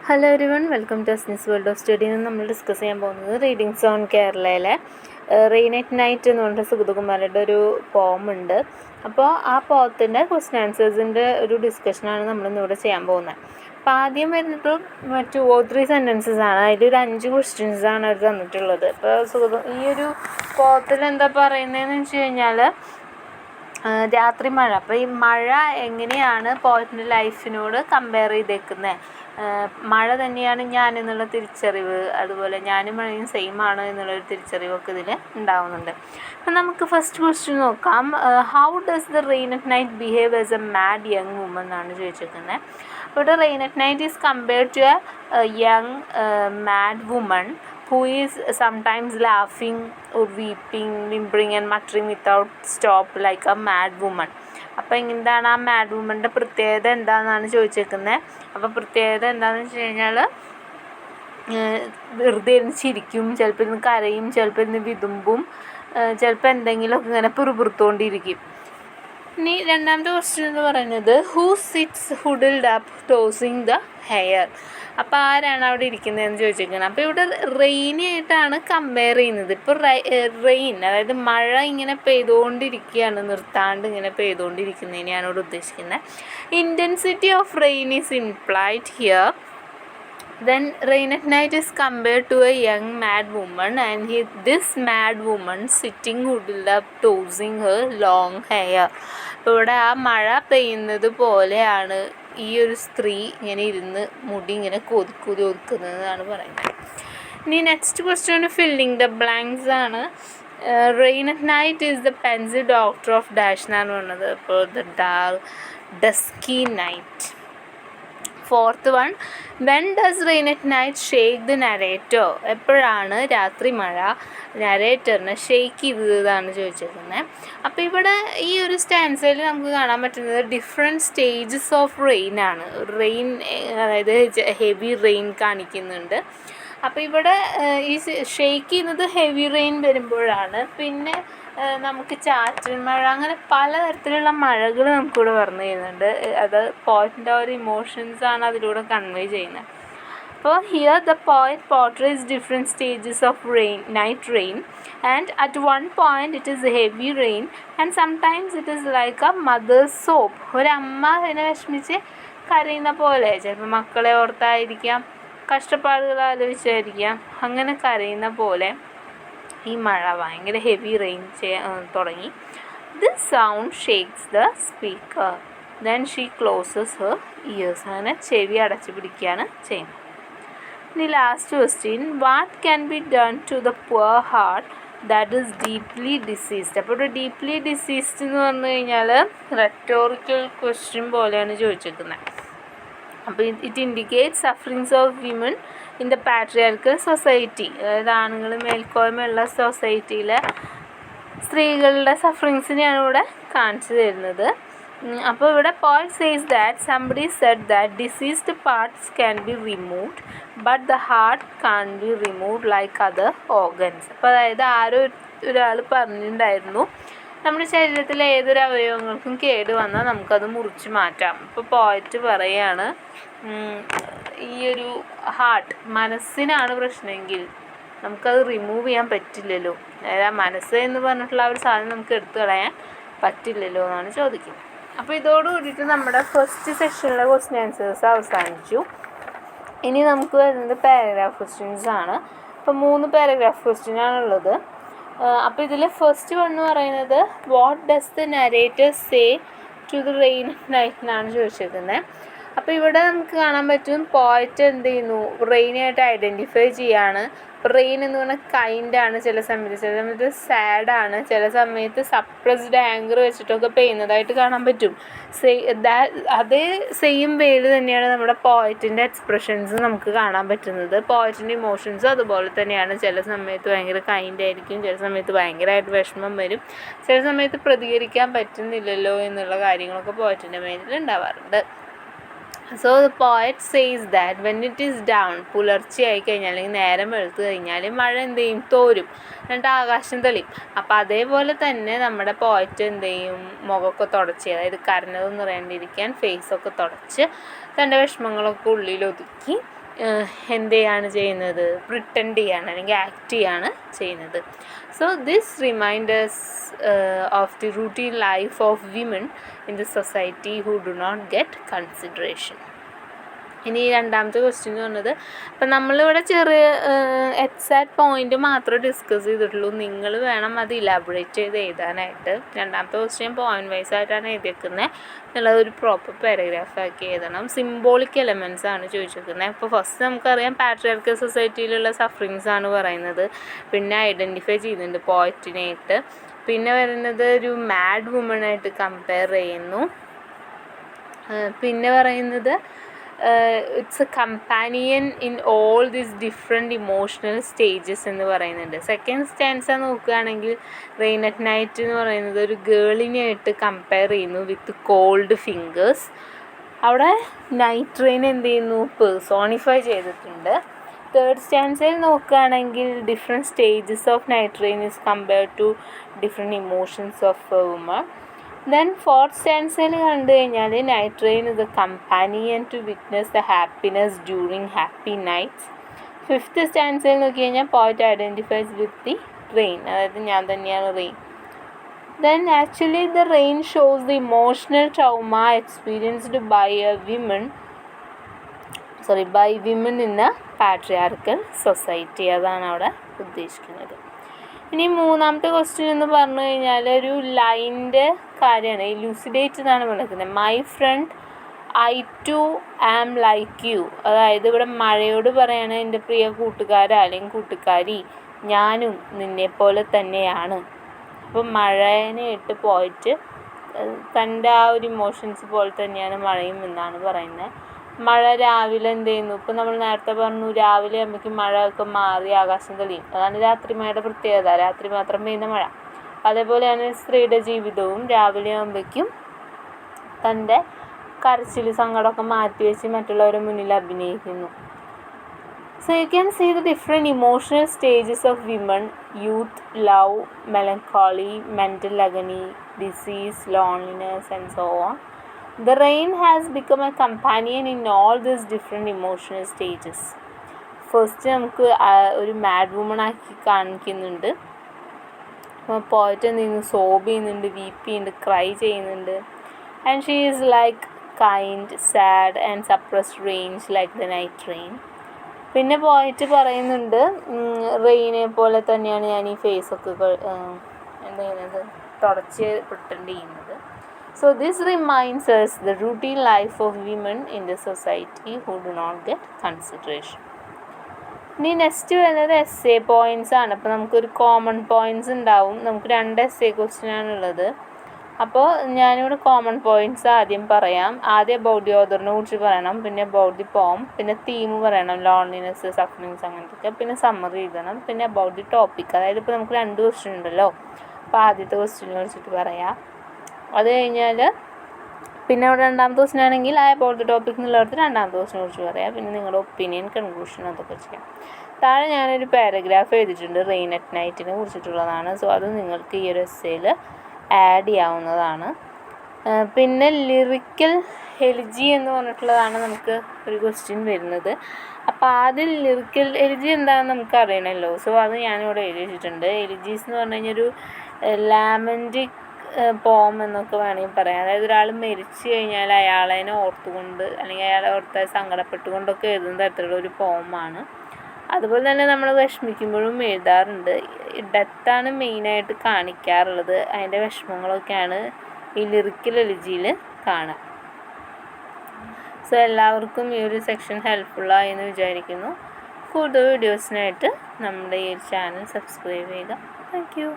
Hello everyone, welcome to Asni's world of study. നമ്മൾ discuss ചെയ്യാൻ പോകുന്നത് റീഡിങ്സ് ഓൺ കേരളയിലെ റെയിൻ അറ്റ് നൈറ്റ് എന്ന് പറഞ്ഞിട്ട് സുഗതകുമാരിയുടെ ഒരു പോം ഉണ്ട്. അപ്പോൾ ആ പോത്തിൻ്റെ ക്വസ്റ്റ്യൻ ആൻസേഴ്സിൻ്റെ ഒരു ഡിസ്കഷനാണ് നമ്മളിന്നിവിടെ ചെയ്യാൻ പോകുന്നത്. അപ്പോൾ ആദ്യം വരുന്നത് 2 or 3 സെൻറ്റൻസസ് ആണ്. അതിലൊരു 5 ക്വസ്റ്റ്യൻസാണ് അവർ തന്നിട്ടുള്ളത്. ഇപ്പോൾ ഈ ഒരു പോത്തിൽ എന്താ പറയുന്നതെന്ന് വെച്ച് കഴിഞ്ഞാൽ രാത്രി മഴ. അപ്പോൾ ഈ മഴ എങ്ങനെയാണ് പോയിറ്റിൻ്റെ ലൈഫിനോട് കമ്പയർ ചെയ്തേക്കുന്നത്? മഴ തന്നെയാണ് ഞാൻ എന്നുള്ള തിരിച്ചറിവ്, അതുപോലെ ഞാനും മഴയും സെയിം ആണ് എന്നുള്ളൊരു തിരിച്ചറിവൊക്കെ ഇതിൽ ഉണ്ടാവുന്നുണ്ട്. അപ്പം നമുക്ക് ഫസ്റ്റ് ക്വസ്റ്റ്യൻ നോക്കാം. How does the rain at night behave as a mad young woman എന്നാണ് ചോദിച്ചിരിക്കുന്നത്. ഇവിടെ rain at night is compared to a young mad woman who is sometimes laughing or weeping, whimpering and muttering without stop like a mad woman. അപ്പോൾ എന്താണ് ആ mad വുമൻ്റെ പ്രത്യേകത എന്താണെന്നാണ് ചോദിച്ചേക്കുന്നത്. അപ്പോൾ പ്രത്യേകത എന്താണെന്ന് വെച്ച് കഴിഞ്ഞാൽ വെറുതെ ഇരുന്ന് ചിരിക്കും, ചിലപ്പോൾ ഇരുന്ന് കരയും, ചിലപ്പോൾ ഇരുന്ന് വിതുമ്പും, ചിലപ്പോൾ എന്തെങ്കിലുമൊക്കെ ഇങ്ങനെ പിറുപിറുത്തുകൊണ്ടിരിക്കും. ഇനി രണ്ടാമത്തെ ക്വസ്റ്റ്യൻ എന്ന് പറയുന്നത് who sits huddled up tossing the hair. അപ്പോൾ ആരാണ് അവിടെ ഇരിക്കുന്നതെന്ന് ചോദിച്ചിരിക്കുന്നത്. അപ്പോൾ ഇവിടെ റെയിനായിട്ടാണ് കമ്പയർ ചെയ്യുന്നത്. ഇപ്പോൾ റെയിൻ, അതായത് മഴ ഇങ്ങനെ പെയ്തുകൊണ്ടിരിക്കുകയാണ്, നിർത്താണ്ട് ഇങ്ങനെ പെയ്തുകൊണ്ടിരിക്കുന്നതിനെയാണ് ഇവിടെ ഉദ്ദേശിക്കുന്നത്. Intensity of rain is implied here. Then rain at night is compared to a young mad woman, and this mad woman sitting huddled up tossing her long hair. അപ്പോൾ ഇവിടെ ആ മഴ പെയ്യുന്നത് പോലെയാണ് ഈ ഒരു സ്ത്രീ ഇങ്ങനെ ഇരുന്ന് മുടി ഇങ്ങനെ കൊതുക്കുതി ഒതുക്കുന്നതാണ് പറയുന്നത്. ഇനി next question filling the blanks ആണ്. Rain at night is the pensive daughter of dash എന്നാണ് പറഞ്ഞത്. അപ്പോൾ the dusky night. Fourth one, when does rain at night shake the narrator. എപ്പോഴാണ് രാത്രി മഴ നരേറ്ററിനെ ഷെയ്ക്ക് ചെയ്തതാണ് ചോദിച്ചിരിക്കുന്നത്. അപ്പോൾ ഇവിടെ ഈ ഒരു സ്റ്റാൻസയിൽ നമുക്ക് കാണാൻ പറ്റുന്നത് ഡിഫറെൻറ്റ് സ്റ്റേജസ് ഓഫ് റെയിൻ ആണ്. റെയിൻ, അതായത് ഹെവി റെയിൻ കാണിക്കുന്നുണ്ട്. അപ്പോൾ ഇവിടെ ഈ ഷെയ്ക്ക് ചെയ്യുന്നത് ഹെവി റെയിൻ വരുമ്പോഴാണ്. പിന്നെ നമുക്ക് ചാറ്റൽ മഴ, അങ്ങനെ പലതരത്തിലുള്ള മഴകൾ നമുക്കിവിടെ പറഞ്ഞു തരുന്നുണ്ട്. അത് പോയിറ്റിൻ്റെ ഒരു ഇമോഷൻസാണ് അതിലൂടെ കൺവേ ചെയ്യുന്നത്. അപ്പോൾ here the poet portrays different stages of rain, night rain, and at one point it is heavy rain and sometimes it is like a mother's sob. ഒരമ്മ അതിനെ വിഷമിച്ച് കരയുന്ന പോലെ, ചിലപ്പോൾ മക്കളെ ഓർത്തായിരിക്കാം, കഷ്ടപ്പാടുകൾ ആലോചിച്ചായിരിക്കാം, അങ്ങനെ കരയുന്ന പോലെ ഈ മഴ ഭയങ്കര ഹെവി റെയിൻ തുടങ്ങി. This sound shakes the speaker, then she closes her ears. അങ്ങനെ ചെവി അടച്ചു പിടിക്കുകയാണ് ചെയ്യുന്നത്. ഇനി last question, what can be done to the poor heart that is deeply diseased. അപ്പോൾ ഇവിടെ ഡീപ്ലി ഡിസീസ്ഡ് എന്ന് പറഞ്ഞു കഴിഞ്ഞാൽ റെറ്റോറിക്കൽ ക്വസ്റ്റ്യൻ പോലെയാണ് ചോദിച്ചിരിക്കുന്നത്. അപ്പോൾ it indicate sufferings of women in the patriarchal society. അതായത് ആണുങ്ങൾ മേൽക്കോയ്മയുള്ള സൊസൈറ്റിയിലെ സ്ത്രീകളുടെ സഫറിങ്സിനെയാണ് ഇവിടെ കാണിച്ചു തരുന്നത്. അപ്പോൾ ഇവിടെ point says that somebody said that diseased parts can be removed but the heart can be removed like other organs. അപ്പോൾ അതായത് ഒരാൾ പറഞ്ഞിട്ടുണ്ടായിരുന്നു, നമ്മുടെ ശരീരത്തിലെ ഏതൊരു അവയവങ്ങൾക്കും കേട് വന്നാൽ നമുക്കത് മുറിച്ച് മാറ്റാം. ഇപ്പോൾ പോയിറ്റ് പറയാണ്, ഈ ഒരു ഹാർട്ട്, മനസ്സിനാണ് പ്രശ്നമെങ്കിൽ നമുക്കത് റിമൂവ് ചെയ്യാൻ പറ്റില്ലല്ലോ. അതായത് ആ മനസ്സ് എന്ന് പറഞ്ഞിട്ടുള്ള ആ ഒരു സാധനം നമുക്ക് എടുത്തു കളയാൻ പറ്റില്ലല്ലോ എന്നാണ് ചോദിക്കുന്നത്. അപ്പോൾ ഇതോടുകൂടിയിട്ട് നമ്മുടെ ഫസ്റ്റ് സെഷനിലെ ക്വസ്റ്റ്യൻ ആൻസേഴ്സ് അവസാനിച്ചു. ഇനി നമുക്ക് വരുന്നത് പാരഗ്രാഫ് ക്വസ്റ്റ്യൻസ് ആണ്. അപ്പോൾ 3 പാരഗ്രാഫ് ക്വസ്റ്റ്യനാണുള്ളത്. അപ്പോൾ ഇതിൽ ഫസ്റ്റ് വൺ എന്ന് പറയുന്നത് what does the narrator say to the rain night എന്നാണ് ചോദിച്ചിരിക്കുന്നത്. അപ്പോൾ ഇവിടെ നമുക്ക് കാണാൻ പറ്റും പോയിറ്റ് എന്ത് ചെയ്യുന്നു, റെയിനായിട്ട് ഐഡൻറ്റിഫൈ ചെയ്യാണ്. റെയിൻ എന്ന് പറഞ്ഞാൽ കൈൻഡാണ്, ചില സമയത്ത് സാഡാണ്, ചില സമയത്ത് സപ്രസ്ഡ് ആങ്കർ വെച്ചിട്ടൊക്കെ പെയ്യുന്നതായിട്ട് കാണാൻ പറ്റും. അതേ സെയിം വേയിൽ തന്നെയാണ് നമ്മുടെ പോയിറ്റിൻ്റെ എക്സ്പ്രഷൻസ് നമുക്ക് കാണാൻ പറ്റുന്നത്. പോയിറ്റിൻ്റെ ഇമോഷൻസും അതുപോലെ തന്നെയാണ്. ചില സമയത്ത് ഭയങ്കര കൈൻഡായിരിക്കും, ചില സമയത്ത് ഭയങ്കരമായിട്ട് വിഷമം വരും, ചില സമയത്ത് പ്രതികരിക്കാൻ പറ്റുന്നില്ലല്ലോ എന്നുള്ള കാര്യങ്ങളൊക്കെ പോയിറ്റിൻ്റെ മേലിൽ ഉണ്ടാവാറുണ്ട്. So the poet says that when it is down, പുലർച്ചയായി കഴിഞ്ഞാൽ അല്ലെങ്കിൽ നേരം വെളുത്ത് കഴിഞ്ഞാൽ മഴ എന്ത് ചെയ്യും, തോരും, എന്നിട്ട് ആകാശം തെളിയും. അപ്പോൾ അതേപോലെ തന്നെ നമ്മുടെ പോയറ്റ് എന്ത് ചെയ്യും, മുഖമൊക്കെ തുടച്ച്, അതായത് കരഞ്ഞതൊന്നും പറയാണ്ടിരിക്കാൻ ഫേസൊക്കെ തുടച്ച് തൻ്റെ വിഷമങ്ങളൊക്കെ ഉള്ളിലൊതുക്കി എന്ത് ചെയ്യാണ് ചെയ്യുന്നത്, പ്രിട്ടൻഡ് ചെയ്യാണ് അല്ലെങ്കിൽ ആക്ട് ചെയ്യാണ് ചെയ്യുന്നത്. So this reminders of the routine life of women in the society who do not get consideration. ഇനി രണ്ടാമത്തെ ക്വസ്റ്റ്യൻ എന്ന് പറഞ്ഞത്, ഇപ്പം നമ്മളിവിടെ ചെറിയ എക്സാക്ട് പോയിന്റ് മാത്രമേ ഡിസ്കസ് ചെയ്തിട്ടുള്ളൂ. നിങ്ങൾ വേണം അത് ഇലാബറേറ്റ് ചെയ്ത് എഴുതാനായിട്ട്. രണ്ടാമത്തെ ക്വസ്റ്റ്യൻ പോയിന്റ് വൈസ് ആയിട്ടാണ് എഴുതിയേക്കുന്നത്. എന്നുള്ളത് ഒരു പ്രോപ്പർ പാരഗ്രാഫ് ആക്കി എഴുതണം. സിംബോളിക് എലമെൻറ്റ്സ് ആണ് ചോദിച്ചിരിക്കുന്നത്. ഇപ്പോൾ ഫസ്റ്റ് നമുക്കറിയാം പാട്രിയാർക്കൽ സൊസൈറ്റിയിലുള്ള സഫറിങ്സ് ആണ് പറയുന്നത്. പിന്നെ ഐഡൻറ്റിഫൈ ചെയ്യുന്നുണ്ട് പോയറ്റിനായിട്ട്. പിന്നെ വരുന്നത് ഒരു മാഡ് വുമണായിട്ട് കമ്പയർ ചെയ്യുന്നു. പിന്നെ പറയുന്നത് it's a companion in all these different emotional stages എന്ന് പറയുന്നുണ്ട്. സെക്കൻഡ് സ്റ്റാൻസ നോക്കുകയാണെങ്കിൽ റെയിൻ അറ്റ് നൈറ്റ് എന്ന് പറയുന്നത് ഒരു ഗേളിനെയായിട്ട് കമ്പയർ ചെയ്യുന്നു വിത്ത് കോൾഡ് ഫിംഗേഴ്സ്. അവിടെ നൈറ്റ് റെയിൻ എന്ത് ചെയ്യുന്നു, പേഴ്സോണിഫൈ ചെയ്തിട്ടുണ്ട്. തേർഡ് സ്റ്റാൻസയിൽ നോക്കുകയാണെങ്കിൽ different stages of night rain is compared to different emotions of a woman. Then fourth സ്റ്റാൻസയിൽ കണ്ടു കഴിഞ്ഞാൽ night rain is a companion to witness the happiness during happy nights. Fifth സ്റ്റാൻസയിൽ നോക്കി കഴിഞ്ഞാൽ പോയിറ്റ് ഐഡൻറ്റിഫൈസ് വിത്ത് ദി റെയിൻ, അതായത് ഞാൻ തന്നെയാണ് rain. Then actually the rain shows the emotional trauma experienced by women in a patriarchal society. അതാണ് അവിടെ ഉദ്ദേശിക്കുന്നത്. ഇനി മൂന്നാമത്തെ ക്വസ്റ്റ്യൻ എന്ന് പറഞ്ഞു കഴിഞ്ഞാൽ ഒരു ലൈൻ്റെ കാര്യമാണ്. ഇലൂസിഡേറ്റ് എന്നാണ് പറയുന്നത്. My friend I too am like you. അതായത് ഇവിടെ മഴയോട് പറയാണ്, എൻ്റെ പ്രിയ കൂട്ടുകാരാ അല്ലെങ്കിൽ കൂട്ടുകാരി, ഞാനും നിന്നെപ്പോലെ തന്നെയാണ്. അപ്പം മഴേനായിട്ട് പോയിട്ട് തൻ്റെ ആ ഒരു ഇമോഷൻസ് പോലെ തന്നെയാണ് മഴയും എന്നാണ് പറയുന്നത്. മഴ രാവിലെ എന്ത് ചെയ്യുന്നു, ഇപ്പം നമ്മൾ നേരത്തെ പറഞ്ഞു രാവിലെ ആകുമ്പോഴേക്കും മഴയൊക്കെ മാറി ആകാശം തെളിയും. അതാണ് രാത്രി മഴയുടെ പ്രത്യേകത, രാത്രി മാത്രം പെയ്യുന്ന മഴ. അതേപോലെയാണ് സ്ത്രീയുടെ ജീവിതവും. രാവിലെ ആകുമ്പോഴേക്കും തൻ്റെ കരച്ചിൽ സങ്കടമൊക്കെ മാറ്റി വെച്ച് മറ്റുള്ളവരുടെ മുന്നിൽ അഭിനയിക്കുന്നു. So you can see the different emotional stages of women: youth, love, melancholy, mental agony, disease, loneliness, and so on. The rain has become a companion in all these different emotional stages. First നമുക്ക് ഒരു mad woman ആക്കി കാണിക്കുന്നുണ്ട്. അപ്പോൾ പോയിട്ട് എന്തെങ്കിലും sob ചെയ്യുന്നുണ്ട്, വീപ്പ് ചെയ്യുന്നുണ്ട്, cry ചെയ്യുന്നുണ്ട്. And she is like kind, sad and suppressed rains like the night rain. പിന്നെ പോയിട്ട് പറയുന്നുണ്ട് റെയിനെ പോലെ തന്നെയാണ് ഞാൻ ഈ ഫേസൊക്കെ എന്താ ചെയ്യുന്നത്, തുടച്ച് പ്രിട്ടൻഡ് ചെയ്യുന്നത്. So this reminds us the routine life of women in the society who do not get consideration. ഇനി നെക്സ്റ്റ് വരുന്നത് എസ് എ പോയിൻറ്റ്സ് ആണ്. അപ്പോൾ നമുക്കൊരു കോമൺ പോയിൻറ്റ്സ് ഉണ്ടാവും. നമുക്ക് 2 എസ് എ ക്വസ്റ്റ്യൻ ആണുള്ളത്. അപ്പോൾ ഞാനിവിടെ കോമൺ പോയിൻറ്റ്സ് ആദ്യം പറയാം. ആദ്യം അബൌട്ട് ദി ഓതറിനെ കുറിച്ച് പറയണം, പിന്നെ അബൌട്ട് ദി പോം, പിന്നെ തീം പറയണം, ലോൺലിനെസ്, സഫറിങ്സ് അങ്ങനത്തെയൊക്കെ, പിന്നെ സമ്മറി എഴുതണം, പിന്നെ അബൌട്ട് ദി ടോപ്പിക്. അതായത് ഇപ്പോൾ നമുക്ക് 2 ക്വസ്റ്റ്യൻ ഉണ്ടല്ലോ. അപ്പോൾ ആദ്യത്തെ ക്വസ്റ്റ്യനെ കുറിച്ചിട്ട് പറയാം. അത് കഴിഞ്ഞാൽ പിന്നെ അവിടെ രണ്ടാമത്തെ ക്വസ്റ്റ്യൻ ആണെങ്കിൽ ആ അബൌട്ട് ദി ടോപ്പിക് എന്നുള്ളടത്ത് രണ്ടാമത്തെ ക്വസ്റ്റ്യനെ കുറിച്ച് പറയാം. പിന്നെ നിങ്ങളുടെ ഒപ്പീനിയൻ, കൺക്ലൂഷൻ അതൊക്കെ ചെയ്യാം. താഴെ ഞാനൊരു പാരഗ്രാഫ് എഴുതിയിട്ടുണ്ട്, റെയിൻ അറ്റ് നൈറ്റിനെ കുറിച്ചിട്ടുള്ളതാണ്. സോ അത് നിങ്ങൾക്ക് ഈ ഒരു എസ്സേയിൽ ആഡ് ചെയ്യാവുന്നതാണ്. പിന്നെ ലിറിക്കൽ എലിജി എന്ന് പറഞ്ഞിട്ടുള്ളതാണ് നമുക്ക് ഒരു ക്വസ്റ്റ്യൻ വരുന്നത്. അപ്പോൾ ആദ്യം ലിറിക്കൽ എലിജി എന്താണെന്ന് നമുക്ക് അറിയണമല്ലോ. സോ അത് ഞാനിവിടെ എഴുതി വെച്ചിട്ടുണ്ട്. എലിജീസ് എന്ന് പറഞ്ഞു കഴിഞ്ഞാൽ ഒരു ലാമൻറ്റിക് പോം എന്നൊക്കെ വേണമെങ്കിൽ പറയാം. അതായത് ഒരാൾ മരിച്ചു കഴിഞ്ഞാൽ അയാളെ ഓർത്തുകൊണ്ട് അല്ലെങ്കിൽ അയാളെ ഓർത്ത് സങ്കടപ്പെട്ടുകൊണ്ടൊക്കെ എഴുതുന്ന തരത്തിലുള്ള ഒരു പോമാണ്. അതുപോലെ തന്നെ നമ്മൾ വിഷമിക്കുമ്പോഴും എഴുതാറുണ്ട്. ഡെത്താണ് മെയിനായിട്ട് കാണിക്കാറുള്ളത്. അതിൻ്റെ വിഷമങ്ങളൊക്കെയാണ് ഈ ലിറിക്കൽ എലിജിയിൽ കാണുക. സോ എല്ലാവർക്കും ഈ ഒരു സെക്ഷൻ ഹെൽപ്ഫുള്ളായി എന്ന് വിചാരിക്കുന്നു. കൂടുതൽ വീഡിയോസിനായിട്ട് നമ്മുടെ ഈ ചാനൽ സബ്സ്ക്രൈബ് ചെയ്യുക. Thank you.